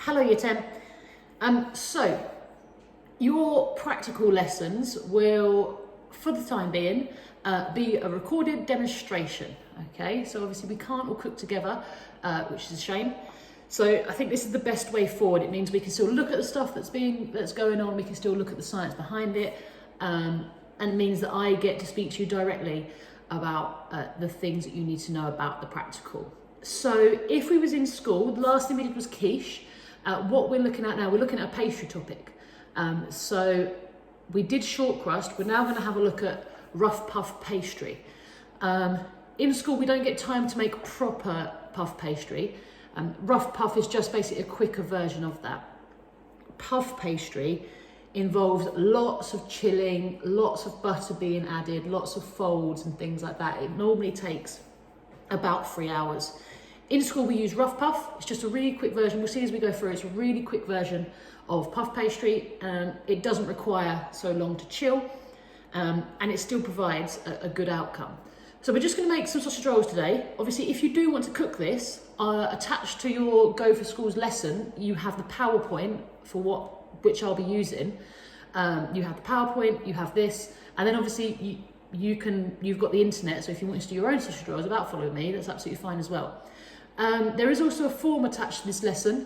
Hello Year 10. So your practical lessons will, for the time being, be a recorded demonstration. Okay, so obviously we can't all cook together, which is a shame. So I think this is the best way forward. It means we can still look at the stuff that's going on. We can still look at the science behind it, and it means that I get to speak to you directly about the things that you need to know about the practical. So if we was in school, the last thing we did was quiche. What we're looking at now, we're looking at a pastry topic. So we did short crust. We're now going to have a look at rough puff pastry. In school, we don't get time to make proper puff pastry. Rough puff is just basically a quicker version of that. Puff pastry involves lots of chilling, lots of butter being added, lots of folds and things like that. It normally takes about 3 hours. In school, we use rough puff. It's just a really quick version. We'll see as we go through. It's a really quick version of puff pastry. It doesn't require so long to chill, and it still provides a good outcome. So we're just going to make some sausage rolls today. Obviously, if you do want to cook this, attached to your Go for Schools lesson, you have the PowerPoint for which I'll be using. You have the PowerPoint, you have this, and then obviously you've got the internet. So if you want to do your own sausage rolls without following me, that's absolutely fine as well. There is also a form attached to this lesson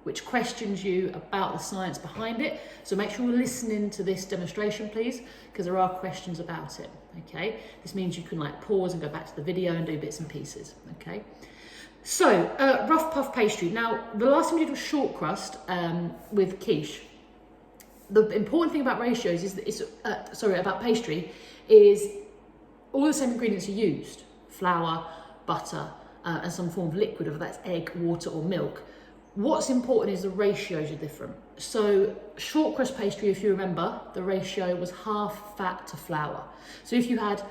which questions you about the science behind it. So make sure you're listening to this demonstration, please, because there are questions about it, okay? This means you can pause and go back to the video and do bits and pieces, okay? So, rough puff pastry. Now, the last time we did was short crust with quiche. The important thing about ratios is that about pastry is all the same ingredients are used: flour, butter, and some form of liquid, whether that's egg, water or milk. What's important is the ratios are different. So short crust pastry, if you remember, the ratio was half fat to flour. So if you had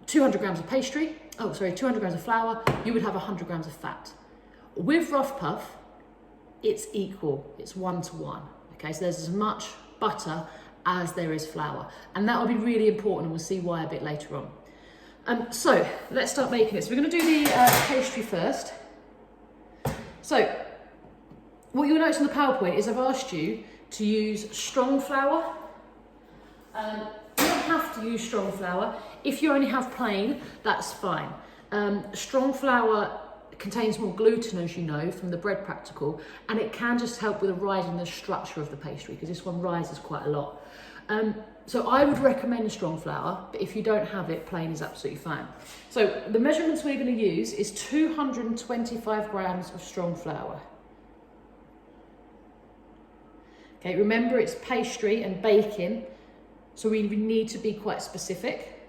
200 grams of 200 grams of flour, you would have 100 grams of fat. With rough puff, it's equal, it's 1-to-1. Okay, so there's as much butter as there is flour. And that will be really important, and we'll see why a bit later on. So let's start making it. So we're going to do the pastry first. So what you'll notice on the PowerPoint is I've asked you to use strong flour. You don't have to use strong flour. If you only have plain, that's fine. Strong flour contains more gluten, as you know, from the bread practical, and it can just help with a rise in the structure of the pastry, because this one rises quite a lot. So I would recommend strong flour, but if you don't have it, plain is absolutely fine. So the measurements we're going to use is 225 grams of strong flour. Okay, remember it's pastry and baking, so we need to be quite specific.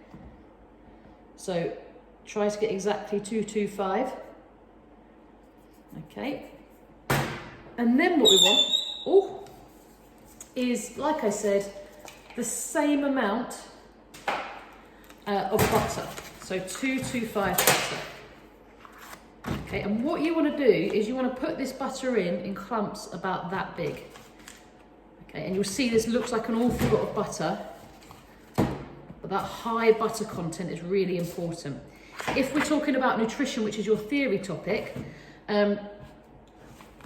So try to get exactly 225. Okay. And then what we want is, like I said, the same amount of butter. So 225 butter. Okay, and what you want to do is you want to put this butter in clumps about that big. Okay, and you'll see this looks like an awful lot of butter, but that high butter content is really important. If we're talking about nutrition, which is your theory topic,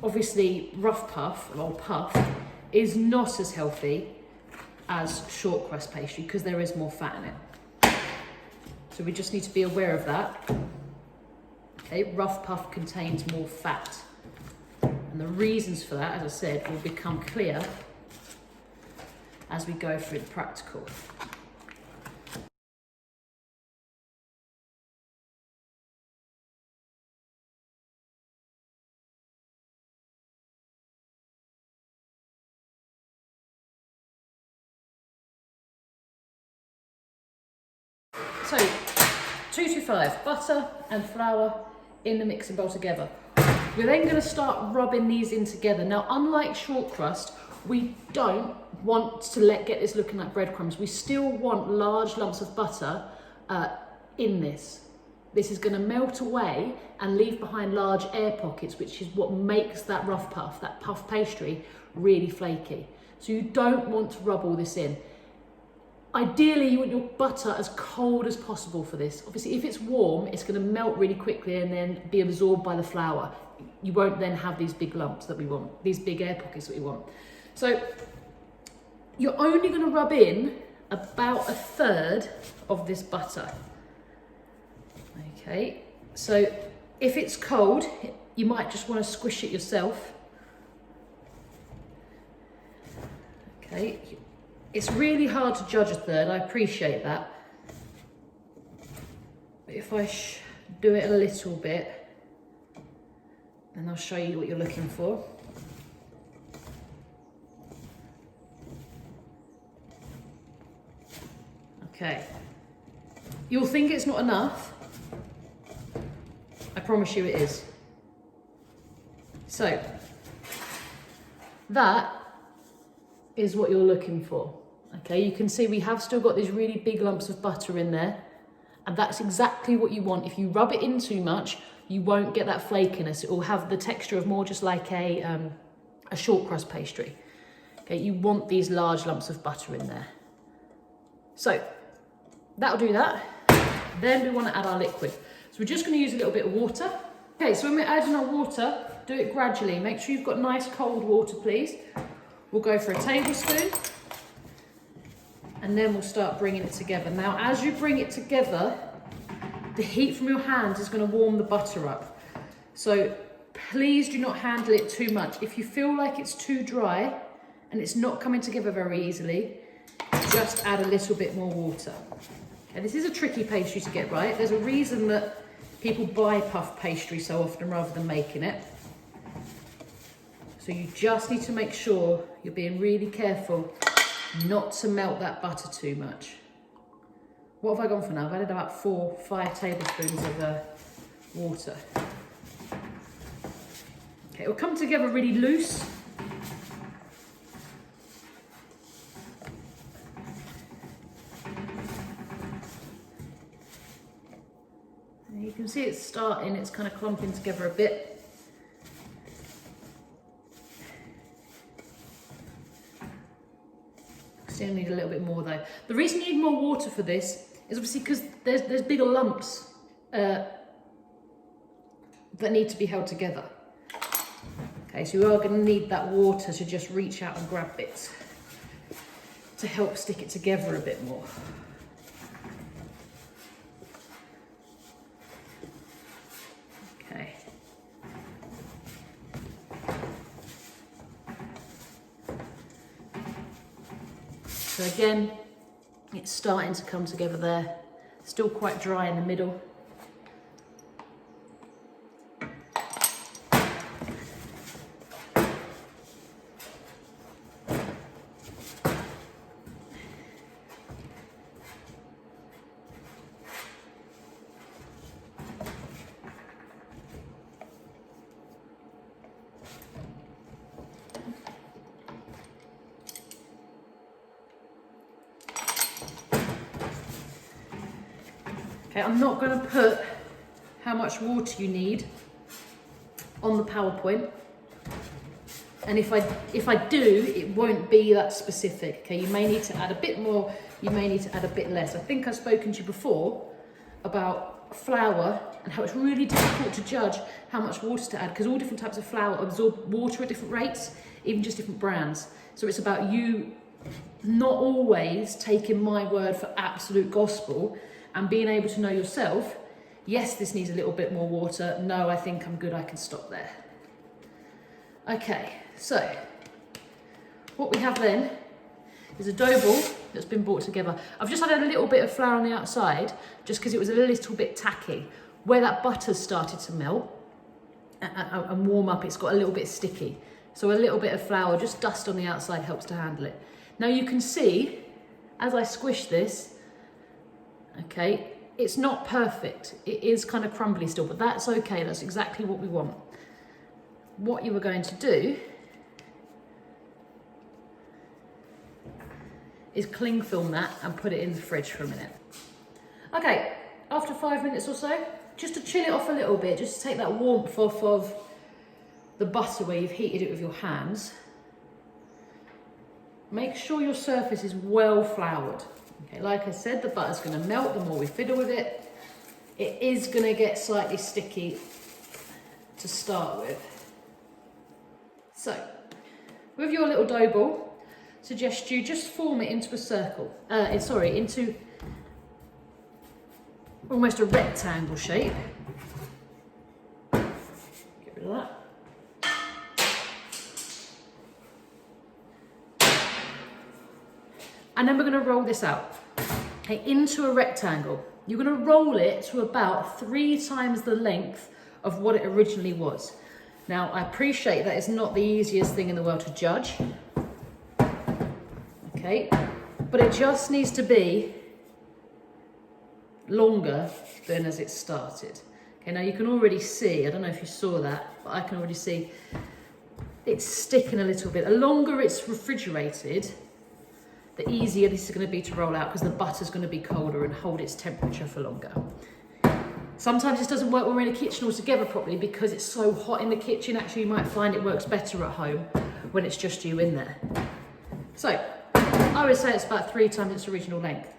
obviously rough puff, or puff, is not as healthy as short crust pastry because there is more fat in it. So we just need to be aware of that. Okay, rough puff contains more fat. And the reasons for that, as I said, will become clear as we go through the practical. So 225 butter and flour in the mixing bowl together. We're then going to start rubbing these in together. Now, unlike short crust, we don't want to get this looking like breadcrumbs. We still want large lumps of butter in this. This is going to melt away and leave behind large air pockets, which is what makes that rough puff, that puff pastry, really flaky. So you don't want to rub all this in. Ideally, you want your butter as cold as possible for this. Obviously, if it's warm, it's going to melt really quickly and then be absorbed by the flour. You won't then have these big lumps that we want, these big air pockets that we want. So you're only going to rub in about 1/3 of this butter. Okay, so if it's cold, you might just want to squish it yourself. Okay, it's really hard to judge 1/3, I appreciate that. But if I do it a little bit, and I'll show you what you're looking for. Okay, you'll think it's not enough. I promise you it is. So, that is what you're looking for. Okay, you can see we have still got these really big lumps of butter in there, and that's exactly what you want. If you rub it in too much, you won't get that flakiness. It will have the texture of more just like a short crust pastry. Okay, you want these large lumps of butter in there. So, that'll do that. Then we want to add our liquid. So we're just going to use a little bit of water. Okay, so when we're adding our water, do it gradually. Make sure you've got nice cold water, please. We'll go for a tablespoon, and then we'll start bringing it together. Now, as you bring it together, the heat from your hands is going to warm the butter up. So please do not handle it too much. If you feel like it's too dry and it's not coming together very easily, just add a little bit more water. Okay, this is a tricky pastry to get right. There's a reason that people buy puff pastry so often rather than making it. So you just need to make sure you're being really careful not to melt that butter too much. What have I gone for now? I've added about 4 or 5 tablespoons of water. Okay, it will come together really loose. And you can see it's starting, it's kind of clumping together a bit. Still need a little bit more though. The reason you need more water for this is obviously because there's bigger lumps that need to be held together. Okay, so you are going to need that water to just reach out and grab bits to help stick it together a bit more. Okay. So again, it's starting to come together there. Still quite dry in the middle. Okay, I'm not going to put how much water you need on the PowerPoint, and if I do, it won't be that specific. Okay, you may need to add a bit more, you may need to add a bit less. I think I've spoken to you before about flour and how it's really difficult to judge how much water to add, because all different types of flour absorb water at different rates, even just different brands. So it's about you not always taking my word for absolute gospel and being able to know yourself, yes, this needs a little bit more water. No, I think I'm good, I can stop there. Okay, so what we have then is a dough ball that's been brought together. I've just added a little bit of flour on the outside just because it was a little bit tacky. Where that butter's started to melt and warm up, it's got a little bit sticky. So a little bit of flour, just dust on the outside, helps to handle it. Now you can see, as I squish this, okay, it's not perfect. It is kind of crumbly still, but that's okay. That's exactly what we want. What you are going to do is cling film that and put it in the fridge for a minute. Okay, after 5 minutes or so, just to chill it off a little bit, just to take that warmth off of the butter where you've heated it with your hands. Make sure your surface is well floured, Okay, like I said, the butter's going to melt the more we fiddle with it. It is going to get slightly sticky to start with. So, with your little dough ball, suggest you just form it into a circle. Into almost a rectangle shape. Get rid of that. And then we're going to roll this out, okay, into a rectangle. You're going to roll it to about 3 times the length of what it originally was. Now, I appreciate that it's not the easiest thing in the world to judge, okay, but it just needs to be longer than as it started. Okay, now you can already see, I don't know if you saw that, but I can already see it's sticking a little bit. The longer it's refrigerated, the easier this is going to be to roll out because the butter's going to be colder and hold its temperature for longer. Sometimes this doesn't work when we're in a kitchen altogether properly because it's so hot in the kitchen. Actually, you might find it works better at home when it's just you in there. So, I would say it's about 3 times its original length.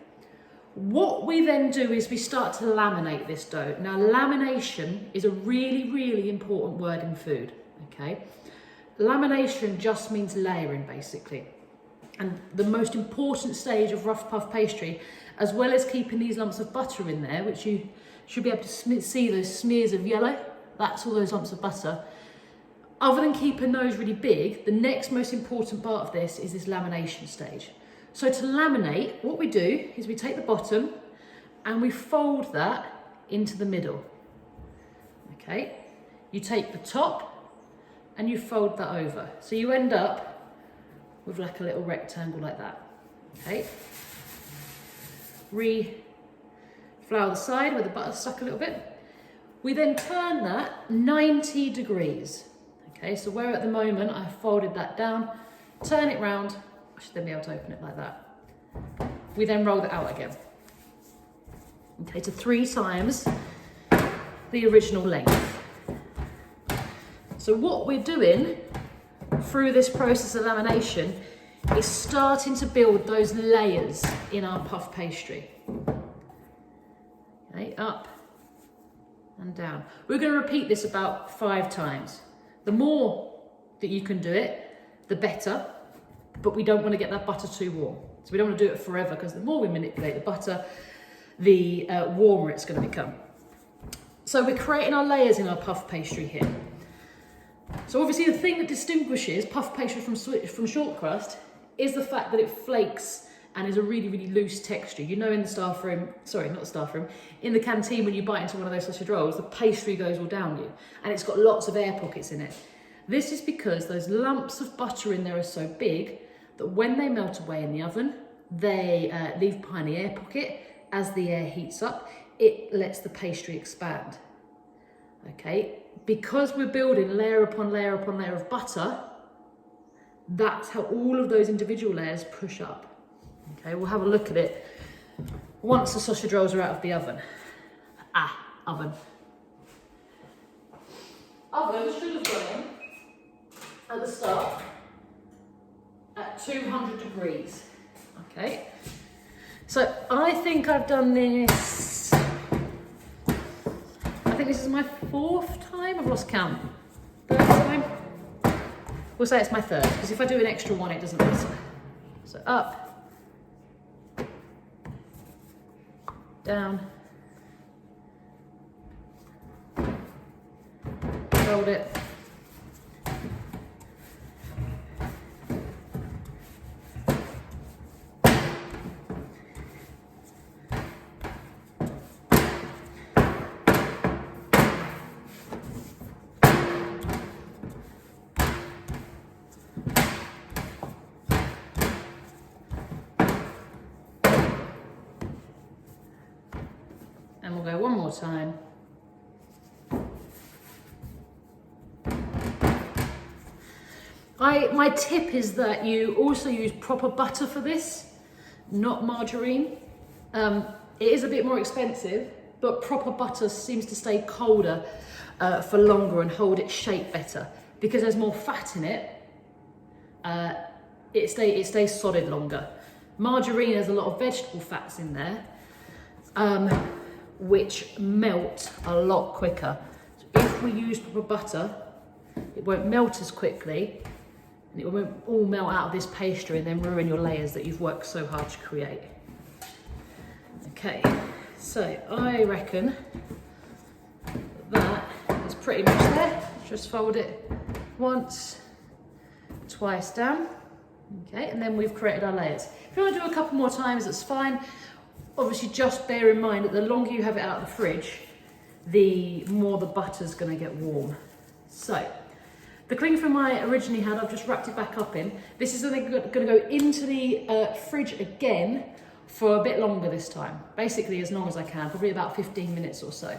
What we then do is we start to laminate this dough. Now, lamination is a really, really important word in food, okay? Lamination just means layering, basically. And the most important stage of rough puff pastry, as well as keeping these lumps of butter in there, which you should be able to see those smears of yellow, that's all those lumps of butter. Other than keeping those really big, the next most important part of this is this lamination stage. So to laminate, what we do is we take the bottom and we fold that into the middle. Okay, you take the top and you fold that over. So you end up with like a little rectangle like that. Okay, re-flour the side where the butter's stuck a little bit. We then turn that 90 degrees. Okay, so where at the moment I've folded that down, turn it round, I should then be able to open it like that. We then roll it out again. Okay, to 3 times the original length. So what we're doing through this process of lamination is starting to build those layers in our puff pastry. Okay, up and down. We're going to repeat this about 5 times. The more that you can do it, the better, but we don't want to get that butter too warm. So we don't want to do it forever because the more we manipulate the butter, the warmer it's going to become. So we're creating our layers in our puff pastry here. So obviously the thing that distinguishes puff pastry from short crust is the fact that it flakes and is a really, really loose texture. You know, in the staff room, sorry, not the staff room, in the canteen when you bite into one of those sausage rolls, the pastry goes all down you and it's got lots of air pockets in it. This is because those lumps of butter in there are so big that when they melt away in the oven, they leave behind the air pocket. As the air heats up, it lets the pastry expand. Okay, because we're building layer upon layer upon layer of butter, that's how all of those individual layers push up. Okay, we'll have a look at it once the sausage rolls are out of the oven. Oven. Oven should have gone in at the start at 200 degrees. Okay, so I think I've done this, I think this is my 4th time, I've lost count. 3rd time? We'll say it's my 3rd, because if I do an extra one, it doesn't matter. So up, down, fold it, and we'll go one more time. My tip is that you also use proper butter for this, not margarine. It is a bit more expensive, but proper butter seems to stay colder for longer and hold its shape better. Because there's more fat in it, it stays solid longer. Margarine has a lot of vegetable fats in there, which melt a lot quicker. So if we use proper butter, it won't melt as quickly, and it won't all melt out of this pastry and then ruin your layers that you've worked so hard to create. Okay, so I reckon that is pretty much there. Just fold it once, twice down. Okay, and then we've created our layers. If you want to do a couple more times, that's fine. Obviously, just bear in mind that the longer you have it out of the fridge, the more the butter's going to get warm. So, the cling film I originally had, I've just wrapped it back up in. This is going to go into the fridge again for a bit longer this time. Basically, as long as I can, probably about 15 minutes or so.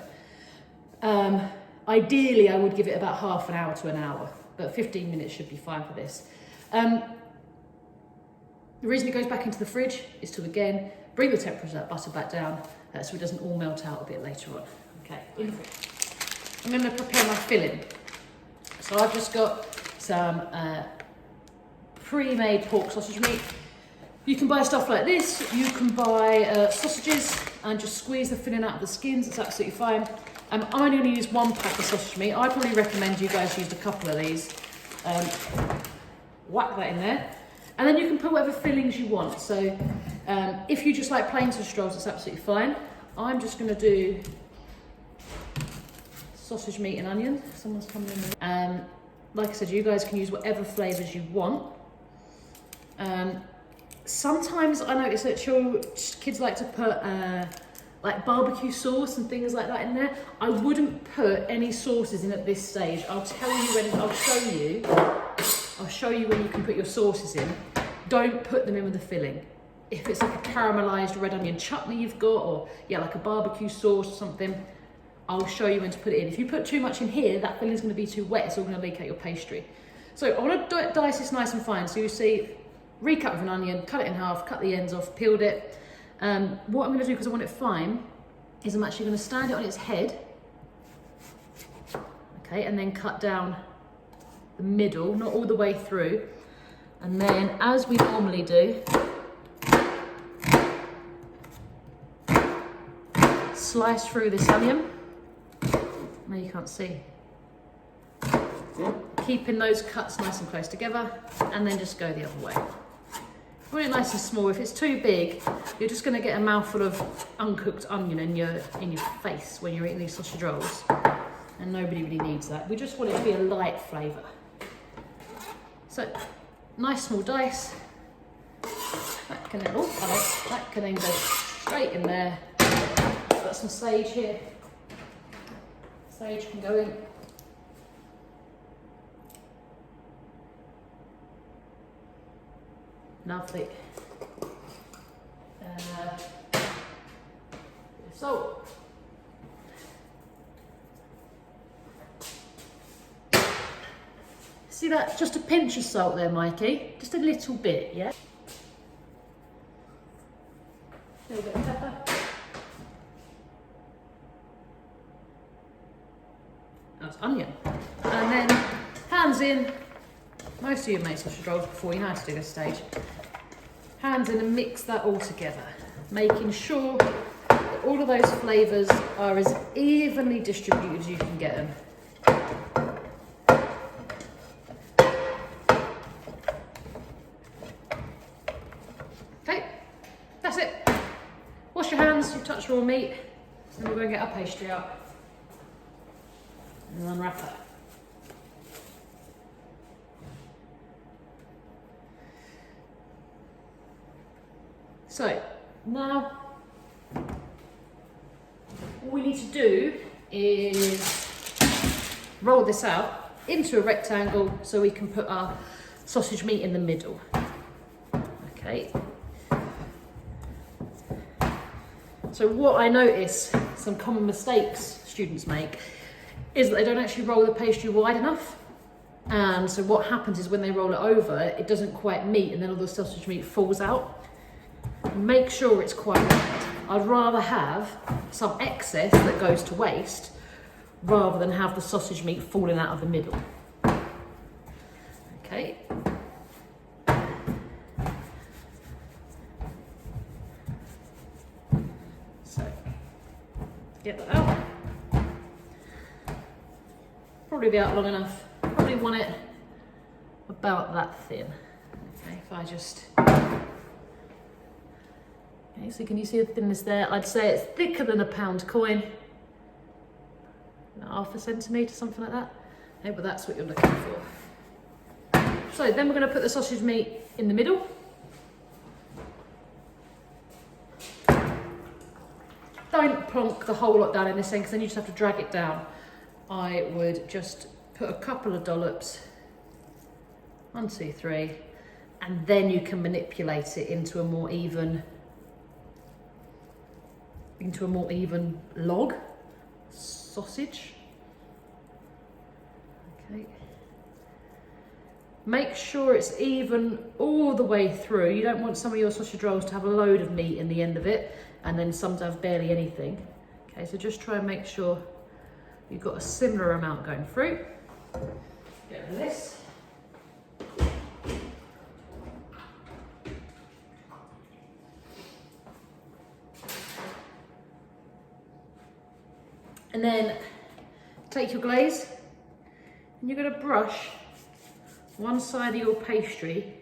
Ideally, I would give it about half an hour to an hour, but 15 minutes should be fine for this. The reason it goes back into the fridge is to, again, bring the temperature of that butter back down so it doesn't all melt out a bit later on. Okay, in the fridge. I'm going to prepare my filling. So I've just got some pre-made pork sausage meat. You can buy stuff like this. You can buy sausages and just squeeze the filling out of the skins. It's absolutely fine. I'm only going to use 1 pack of sausage meat. I probably recommend you guys use a couple of these. Whack that in there. And then you can put whatever fillings you want. So if you just like plain sausage rolls, it's absolutely fine. I'm just going to do sausage meat and onion. Someone's coming in there. Like I said, you guys can use whatever flavours you want. Sometimes I notice that kids like to put like barbecue sauce and things like that in there. I wouldn't put any sauces in at this stage. I'll tell you when, I'll show you when you can put your sauces in. Don't put them in with the filling. If it's like a caramelised red onion chutney you've got, or yeah, like a barbecue sauce or something, I'll show you when to put it in. If you put too much in here, that filling's going to be too wet. It's all going to leak out your pastry. So I want to dice this nice and fine. So you see, recut with an onion, cut it in half, cut the ends off, peeled it. What I'm going to do, because I want it fine, is I'm actually going to stand it on its head. Okay, and then cut down the middle, not all the way through. And then, as we normally do, slice through this onion. Now you can't see. Keeping those cuts nice and close together, and then just go the other way. You want it nice and small. If it's too big, you're just going to get a mouthful of uncooked onion in your face when you're eating these sausage rolls, and nobody really needs that. We just want it to be a light flavour. So, nice small dice. That can then go straight in there. Got some sage here. Sage can go in. Lovely. Salt. See that? Just a pinch of salt there, Mikey. Just a little bit, yeah? A little bit of pepper. That's onion. And then hands in. Most of you have made sausage rolls before, you know how to do this stage. Hands in and mix that all together, making sure that all of those flavours are as evenly distributed as you can get them. Okay, that's it. Wash your hands, you've touched raw meat, and we're going to get our pastry out and unwrap it. So now all we need to do is roll this out into a rectangle so we can put our sausage meat in the middle. Okay. So what I notice, some common mistakes students make, is that they don't actually roll the pastry wide enough. And so what happens is when they roll it over, it doesn't quite meet, and then all the sausage meat falls out. Make sure it's quite wide. I'd rather have some excess that goes to waste rather than have the sausage meat falling out of the middle. Okay. get that out. Probably be out long enough. Probably want it about that thin. Okay, if I just... Okay, so can you see the thinness there? I'd say it's thicker than a pound coin. Half a centimetre, something like that. Okay, but that's what you're looking for. So then we're going to put the sausage meat in the middle. Don't plonk the whole lot down in this end because then you just have to drag it down. I would just put a couple of dollops, 1, 2, 3, and then you can manipulate it into a more even log sausage. Okay. Make sure it's even all the way through. You don't want some of your sausage rolls to have a load of meat in the end of it and then some to have barely anything. Okay, so just try and make sure you've got a similar amount going through. Get rid of this. And then take your glaze and you're going to brush one side of your pastry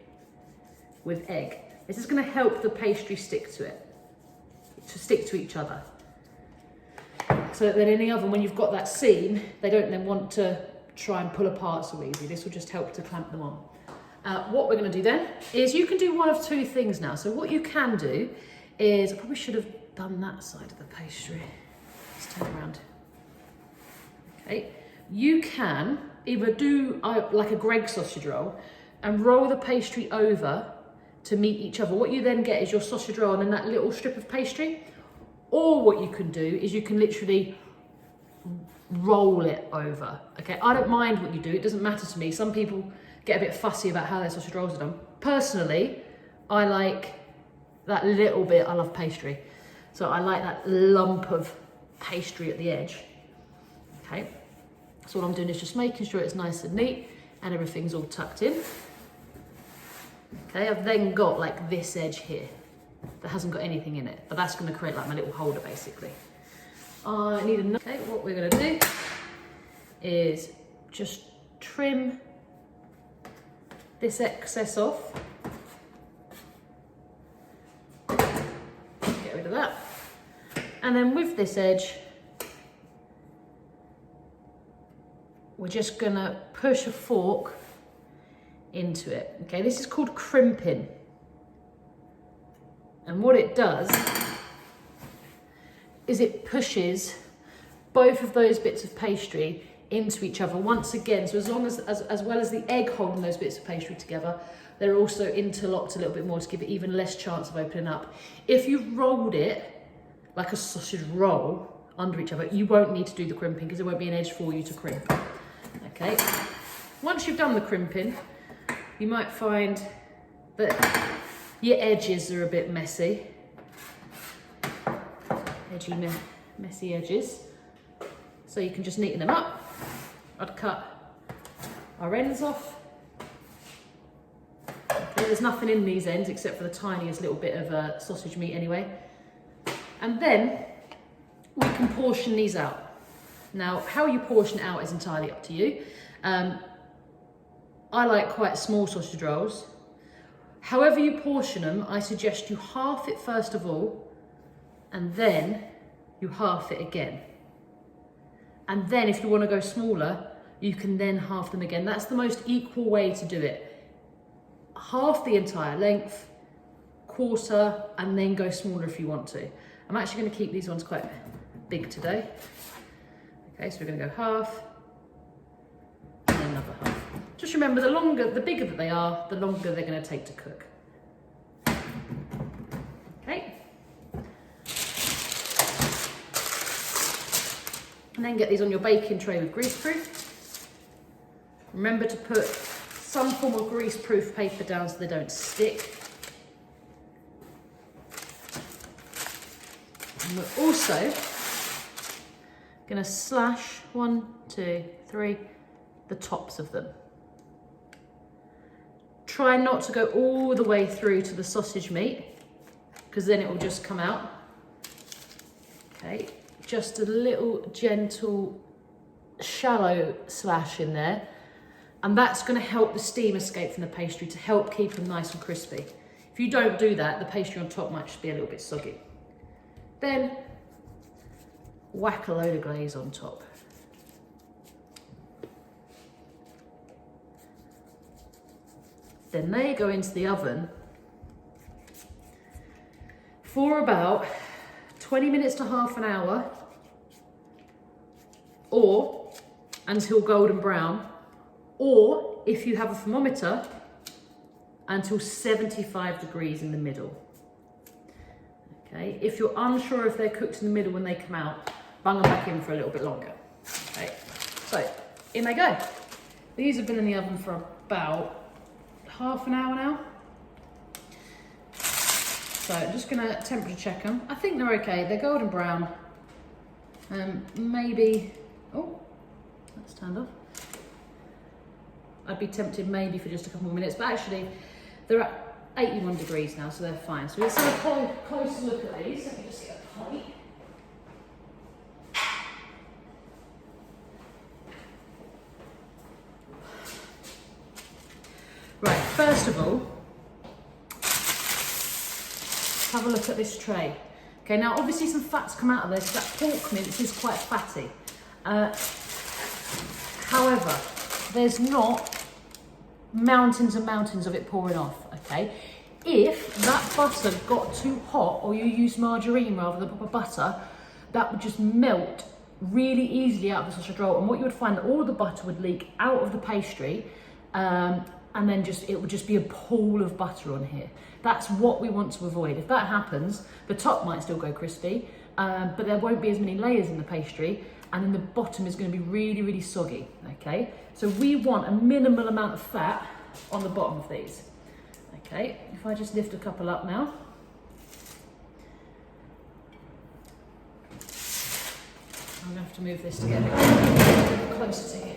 with egg. This is going to help the pastry stick to each other. So that then in the oven, when you've got that seam, they don't then want to try and pull apart so easy. This will just help to clamp them on. What we're going to do then is you can do one of two things now. So what you can do is, I probably should have done that side of the pastry. Let's turn around. Okay, you can either do like a Greggs sausage roll and roll the pastry over to meet each other. What you then get is your sausage roll and then that little strip of pastry. Or what you can do is you can literally roll it over. Okay, I don't mind what you do, it doesn't matter to me. Some people get a bit fussy about how their sausage rolls are done. Personally, I like that little bit, I love pastry. So I like that lump of pastry at the edge. Okay, so what I'm doing is just making sure it's nice and neat and everything's all tucked in. Okay, I've then got like this edge here that hasn't got anything in it, but that's going to create like my little holder basically. I need a... Okay, what we're going to do is just trim this excess off. Get rid of that. And then with this edge, we're just going to push a fork into it. Okay, this is called crimping. And what it does is it pushes both of those bits of pastry into each other once again. So as well as the egg holding those bits of pastry together, they're also interlocked a little bit more to give it even less chance of opening up. If you rolled it like a sausage roll under each other, you won't need to do the crimping because there won't be an edge for you to crimp. Okay, once you've done the crimping, you might find that your edges are a bit messy. Edgy, messy edges. So you can just neaten them up. I'd cut our ends off. Okay, there's nothing in these ends except for the tiniest little bit of sausage meat anyway. And then we can portion these out. Now, how you portion out is entirely up to you. I like quite small sausage rolls. However you portion them, I suggest you half it first of all, and then you half it again. And then if you want to go smaller, you can then half them again. That's the most equal way to do it. Half the entire length, quarter, and then go smaller if you want to. I'm actually going to keep these ones quite big today. Okay, so we're going to go half, and then another half. Just remember, the bigger that they are, the longer they're going to take to cook. Okay. And then get these on your baking tray with greaseproof. Remember to put some form of greaseproof paper down so they don't stick. And we're also going to slash 1, 2, 3 the tops of them. Try not to go all the way through to the sausage meat because then it will just come out. Okay, just a little gentle, shallow slash in there. And that's going to help the steam escape from the pastry to help keep them nice and crispy. If you don't do that, the pastry on top might just be a little bit soggy. Then whack a load of glaze on top. Then they go into the oven for about 20 minutes to half an hour, or until golden brown, or if you have a thermometer, until 75 degrees in the middle. Okay, if you're unsure if they're cooked in the middle when they come out, bung them back in for a little bit longer. Okay, so in they go. These have been in the oven for about half an hour now. So I'm just gonna temperature check them. I think they're okay. They're golden brown. Maybe, oh, that's turned off. I'd be tempted maybe for just a couple more minutes, but actually they're at 81 degrees now, so they're fine. So let's have a closer look at these. Let me just get a plate. Right, first of all, have a look at this tray. Okay, now obviously some fat's come out of this. That pork mince is quite fatty. However, there's not mountains and mountains of it pouring off, okay? If that butter got too hot, or you used margarine rather than proper butter, that would just melt really easily out of the sausage roll, and what you would find, that all of the butter would leak out of the pastry, and then it would just be a pool of butter on here. That's what we want to avoid. If that happens, the top might still go crispy, but there won't be as many layers in the pastry, and then the bottom is going to be really, really soggy, okay? So we want a minimal amount of fat on the bottom of these. Okay, if I just lift a couple up now. I'm going to have to move this to get a bit closer to you.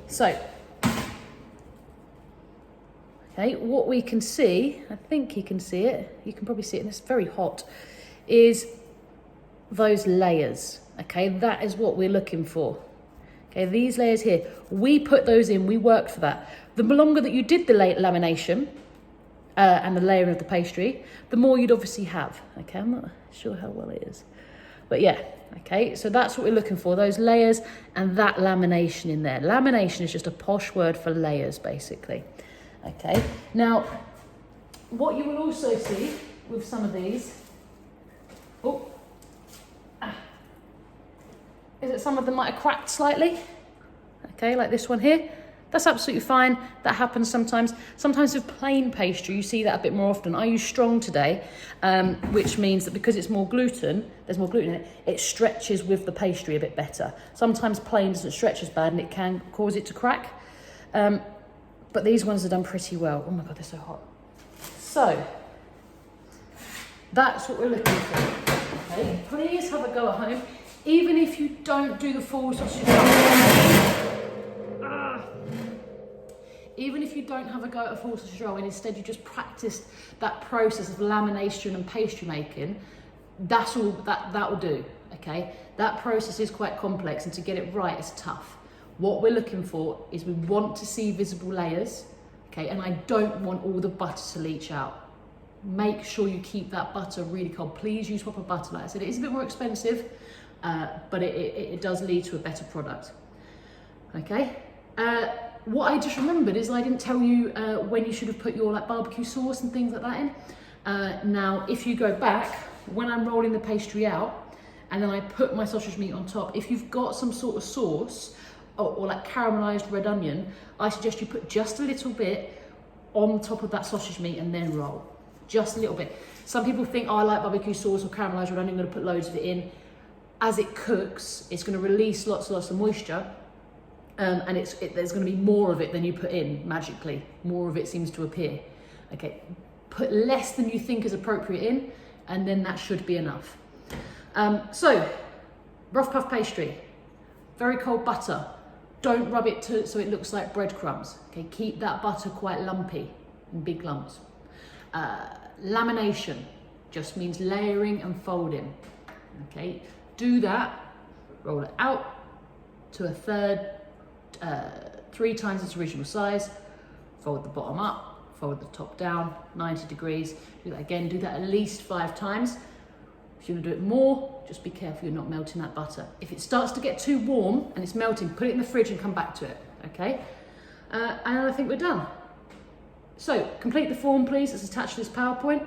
So, okay, what we can see, I think you can see it, you can probably see it, and it's very hot, is those layers. Okay, that is what we're looking for. Okay, these layers here, we put those in, we worked for that. The longer that you did the lamination and the layering of the pastry, the more you'd obviously have. Okay, I'm not sure how well it is, but yeah, okay, so that's what we're looking for, those layers and that lamination in there. Lamination is just a posh word for layers, basically. Okay, now, what you will also see with some of these, is that some of them might have cracked slightly, okay, like this one here. That's absolutely fine. That happens sometimes. Sometimes with plain pastry, you see that a bit more often. I use strong today, which means that because it's more gluten, there's more gluten in it, it stretches with the pastry a bit better. Sometimes plain doesn't stretch as bad and it can cause it to crack. But these ones are done pretty well. Oh my God, they're so hot. So, that's what we're looking for. Okay, please have a go at home. Even if you don't do the full sausage roll, even if you don't have a go at a full sausage roll and instead you just practiced that process of lamination and pastry making, that's all that will do, okay? That process is quite complex and to get it right is tough. What we're looking for is we want to see visible layers, okay? And I don't want all the butter to leach out. Make sure you keep that butter really cold. Please use proper butter. Like I said, it is a bit more expensive, but it does lead to a better product. Okay. What I just remembered is I didn't tell you when you should have put your like barbecue sauce and things like that in. Now, if you go back, when I'm rolling the pastry out and then I put my sausage meat on top, if you've got some sort of sauce or like caramelized red onion, I suggest you put just a little bit on top of that sausage meat and then roll. Just a little bit. Some people think, oh, I like barbecue sauce or caramelized red onion, I'm going to put loads of it in. As it cooks, it's going to release lots and lots of moisture, and there's going to be more of it than you put in, magically. More of it seems to appear. Okay, put less than you think is appropriate in, and then that should be enough. So, rough puff pastry, very cold butter. Don't rub it so it looks like breadcrumbs. Okay, keep that butter quite lumpy, in big lumps. Lamination, just means layering and folding. Okay, do that, roll it out to a third, 3 times its original size, fold the bottom up, fold the top down, 90 degrees, do that again, do that at least 5 times. If you want to do it more, just be careful you're not melting that butter. If it starts to get too warm and it's melting, put it in the fridge and come back to it, okay? And I think we're done. So, complete the form please, it's attached to this PowerPoint.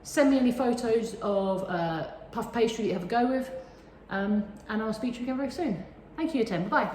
Send me any photos of puff pastry that you have a go with, and I'll speak to you again very soon. Thank you, Tim. Bye.